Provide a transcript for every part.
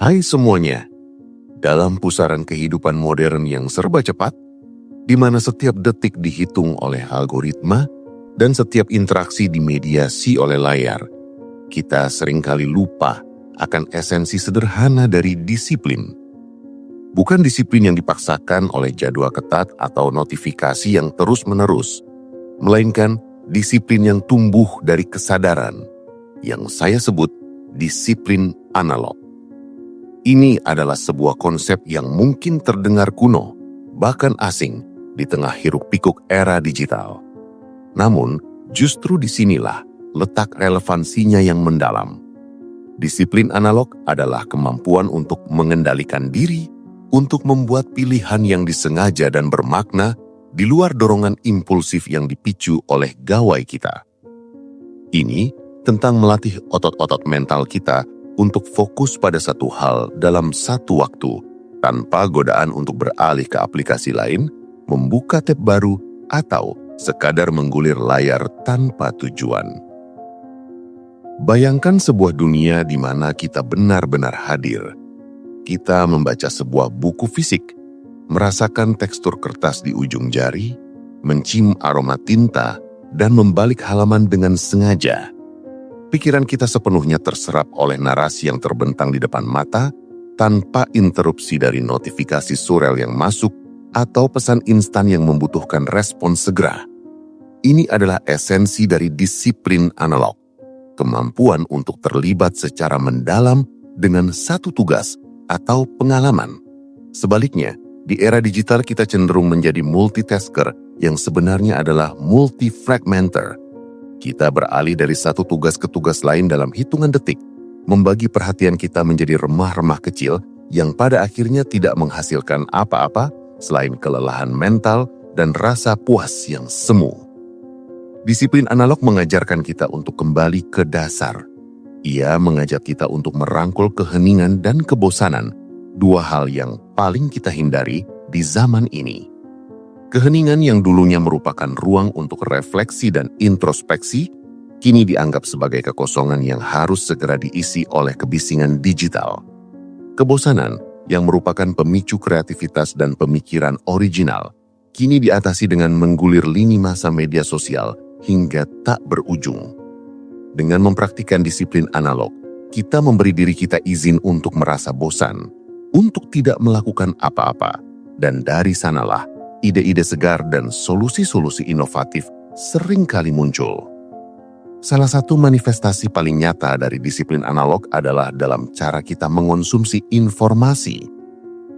Hai semuanya, dalam pusaran kehidupan modern yang serba cepat, di mana setiap detik dihitung oleh algoritma dan setiap interaksi dimediasi oleh layar, kita seringkali lupa akan esensi sederhana dari disiplin. Bukan disiplin yang dipaksakan oleh jadwal ketat atau notifikasi yang terus-menerus, melainkan disiplin yang tumbuh dari kesadaran, yang saya sebut disiplin analog. Ini adalah sebuah konsep yang mungkin terdengar kuno, bahkan asing, di tengah hiruk-pikuk era digital. Namun, justru disinilah letak relevansinya yang mendalam. Disiplin analog adalah kemampuan untuk mengendalikan diri, untuk membuat pilihan yang disengaja dan bermakna di luar dorongan impulsif yang dipicu oleh gawai kita. Ini tentang melatih otot-otot mental kita untuk fokus pada satu hal dalam satu waktu, tanpa godaan untuk beralih ke aplikasi lain, membuka tab baru, atau sekadar menggulir layar tanpa tujuan. Bayangkan sebuah dunia di mana kita benar-benar hadir. Kita membaca sebuah buku fisik, merasakan tekstur kertas di ujung jari, mencium aroma tinta, dan membalik halaman dengan sengaja. Pikiran kita sepenuhnya terserap oleh narasi yang terbentang di depan mata tanpa interupsi dari notifikasi surel yang masuk atau pesan instan yang membutuhkan respon segera. Ini adalah esensi dari disiplin analog, kemampuan untuk terlibat secara mendalam dengan satu tugas atau pengalaman. Sebaliknya, di era digital kita cenderung menjadi multitasker yang sebenarnya adalah multifragmenter. Kita beralih dari satu tugas ke tugas lain dalam hitungan detik, membagi perhatian kita menjadi remah-remah kecil yang pada akhirnya tidak menghasilkan apa-apa selain kelelahan mental dan rasa puas yang semu. Disiplin analog mengajarkan kita untuk kembali ke dasar. Ia mengajak kita untuk merangkul keheningan dan kebosanan, dua hal yang paling kita hindari di zaman ini. Keheningan yang dulunya merupakan ruang untuk refleksi dan introspeksi, kini dianggap sebagai kekosongan yang harus segera diisi oleh kebisingan digital. Kebosanan, yang merupakan pemicu kreativitas dan pemikiran original, kini diatasi dengan menggulir lini masa media sosial hingga tak berujung. Dengan mempraktikkan disiplin analog, kita memberi diri kita izin untuk merasa bosan, untuk tidak melakukan apa-apa, dan dari sanalah ide-ide segar dan solusi-solusi inovatif sering kali muncul. Salah satu manifestasi paling nyata dari disiplin analog adalah dalam cara kita mengonsumsi informasi.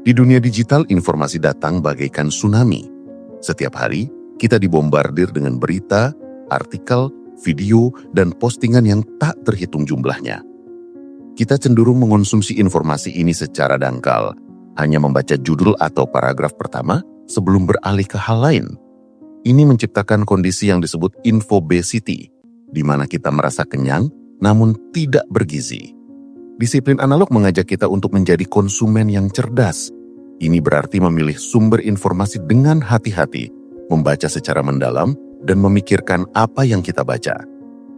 Di dunia digital, informasi datang bagaikan tsunami. Setiap hari, kita dibombardir dengan berita, artikel, video, dan postingan yang tak terhitung jumlahnya. Kita cenderung mengonsumsi informasi ini secara dangkal, hanya membaca judul atau paragraf pertama, sebelum beralih ke hal lain. Ini menciptakan kondisi yang disebut infobesity, di mana kita merasa kenyang namun tidak bergizi. Disiplin analog mengajak kita untuk menjadi konsumen yang cerdas. Ini berarti memilih sumber informasi dengan hati-hati, membaca secara mendalam, dan memikirkan apa yang kita baca.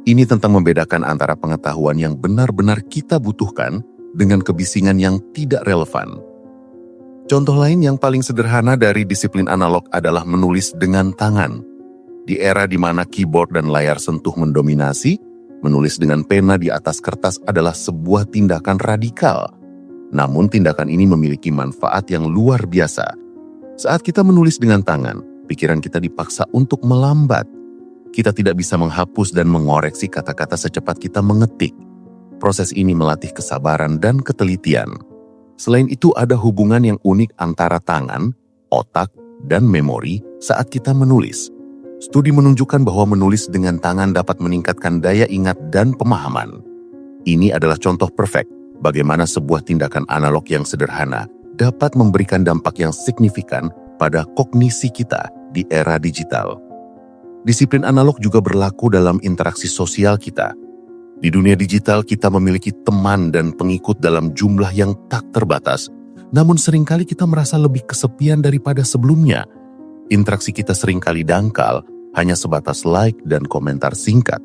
Ini tentang membedakan antara pengetahuan yang benar-benar kita butuhkan dengan kebisingan yang tidak relevan. Contoh lain yang paling sederhana dari disiplin analog adalah menulis dengan tangan. Di era di mana keyboard dan layar sentuh mendominasi, menulis dengan pena di atas kertas adalah sebuah tindakan radikal. Namun tindakan ini memiliki manfaat yang luar biasa. Saat kita menulis dengan tangan, pikiran kita dipaksa untuk melambat. Kita tidak bisa menghapus dan mengoreksi kata-kata secepat kita mengetik. Proses ini melatih kesabaran dan ketelitian. Selain itu, ada hubungan yang unik antara tangan, otak, dan memori saat kita menulis. Studi menunjukkan bahwa menulis dengan tangan dapat meningkatkan daya ingat dan pemahaman. Ini adalah contoh perfect bagaimana sebuah tindakan analog yang sederhana dapat memberikan dampak yang signifikan pada kognisi kita di era digital. Disiplin analog juga berlaku dalam interaksi sosial kita. Di dunia digital, kita memiliki teman dan pengikut dalam jumlah yang tak terbatas, namun seringkali kita merasa lebih kesepian daripada sebelumnya. Interaksi kita seringkali dangkal, hanya sebatas like dan komentar singkat.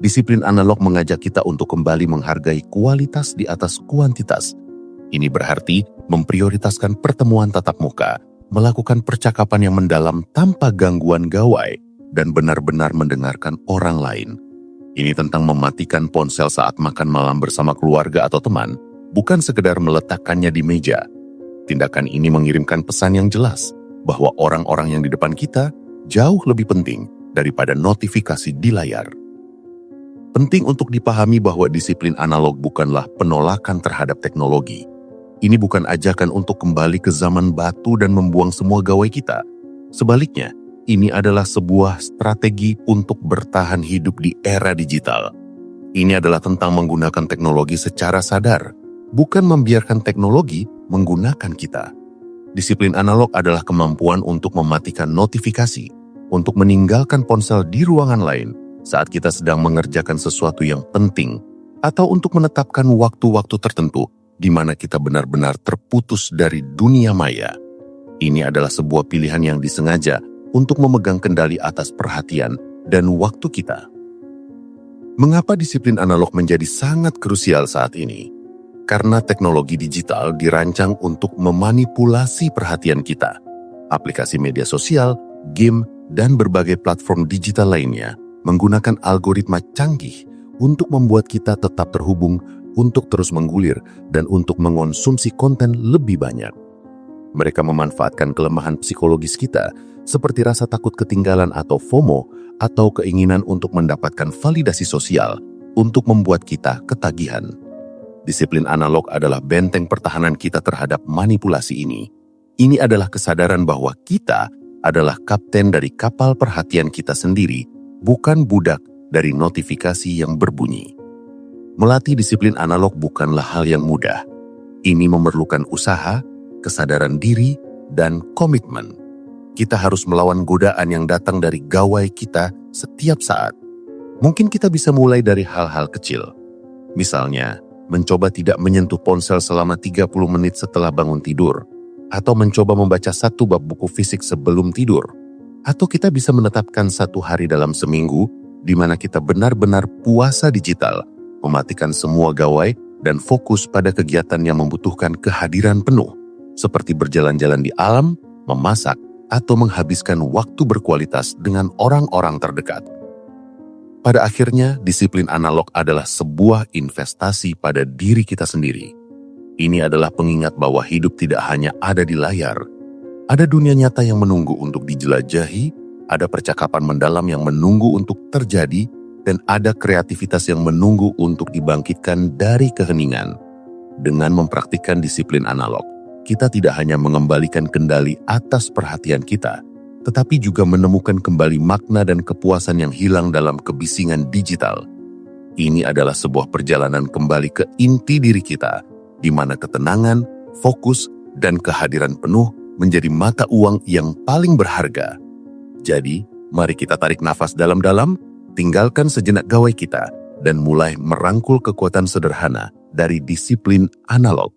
Disiplin analog mengajak kita untuk kembali menghargai kualitas di atas kuantitas. Ini berarti memprioritaskan pertemuan tatap muka, melakukan percakapan yang mendalam tanpa gangguan gawai, dan benar-benar mendengarkan orang lain. Ini tentang mematikan ponsel saat makan malam bersama keluarga atau teman, bukan sekedar meletakkannya di meja. Tindakan ini mengirimkan pesan yang jelas bahwa orang-orang yang di depan kita jauh lebih penting daripada notifikasi di layar. Penting untuk dipahami bahwa disiplin analog bukanlah penolakan terhadap teknologi. Ini bukan ajakan untuk kembali ke zaman batu dan membuang semua gawai kita. Sebaliknya, ini adalah sebuah strategi untuk bertahan hidup di era digital. Ini adalah tentang menggunakan teknologi secara sadar, bukan membiarkan teknologi menggunakan kita. Disiplin analog adalah kemampuan untuk mematikan notifikasi, untuk meninggalkan ponsel di ruangan lain saat kita sedang mengerjakan sesuatu yang penting, atau untuk menetapkan waktu-waktu tertentu di mana kita benar-benar terputus dari dunia maya. Ini adalah sebuah pilihan yang disengaja untuk memegang kendali atas perhatian dan waktu kita. Mengapa disiplin analog menjadi sangat krusial saat ini? Karena teknologi digital dirancang untuk memanipulasi perhatian kita. Aplikasi media sosial, game, dan berbagai platform digital lainnya menggunakan algoritma canggih untuk membuat kita tetap terhubung, untuk terus menggulir, dan untuk mengonsumsi konten lebih banyak. Mereka memanfaatkan kelemahan psikologis kita, seperti rasa takut ketinggalan atau FOMO, atau keinginan untuk mendapatkan validasi sosial, untuk membuat kita ketagihan. Disiplin analog adalah benteng pertahanan kita terhadap manipulasi ini. Ini adalah kesadaran bahwa kita adalah kapten dari kapal perhatian kita sendiri, bukan budak dari notifikasi yang berbunyi. Melatih disiplin analog bukanlah hal yang mudah. Ini memerlukan usaha, kesadaran diri, dan komitmen. Kita harus melawan godaan yang datang dari gawai kita setiap saat. Mungkin kita bisa mulai dari hal-hal kecil. Misalnya, mencoba tidak menyentuh ponsel selama 30 menit setelah bangun tidur, atau mencoba membaca satu bab buku fisik sebelum tidur. Atau kita bisa menetapkan satu hari dalam seminggu di mana kita benar-benar puasa digital, mematikan semua gawai, dan fokus pada kegiatan yang membutuhkan kehadiran penuh, seperti berjalan-jalan di alam, memasak, atau menghabiskan waktu berkualitas dengan orang-orang terdekat. Pada akhirnya, disiplin analog adalah sebuah investasi pada diri kita sendiri. Ini adalah pengingat bahwa hidup tidak hanya ada di layar. Ada dunia nyata yang menunggu untuk dijelajahi, ada percakapan mendalam yang menunggu untuk terjadi, dan ada kreativitas yang menunggu untuk dibangkitkan dari keheningan. Dengan mempraktikkan disiplin analog, kita tidak hanya mengembalikan kendali atas perhatian kita, tetapi juga menemukan kembali makna dan kepuasan yang hilang dalam kebisingan digital. Ini adalah sebuah perjalanan kembali ke inti diri kita, di mana ketenangan, fokus, dan kehadiran penuh menjadi mata uang yang paling berharga. Jadi, mari kita tarik nafas dalam-dalam, tinggalkan sejenak gawai kita, dan mulai merangkul kekuatan sederhana dari disiplin analog.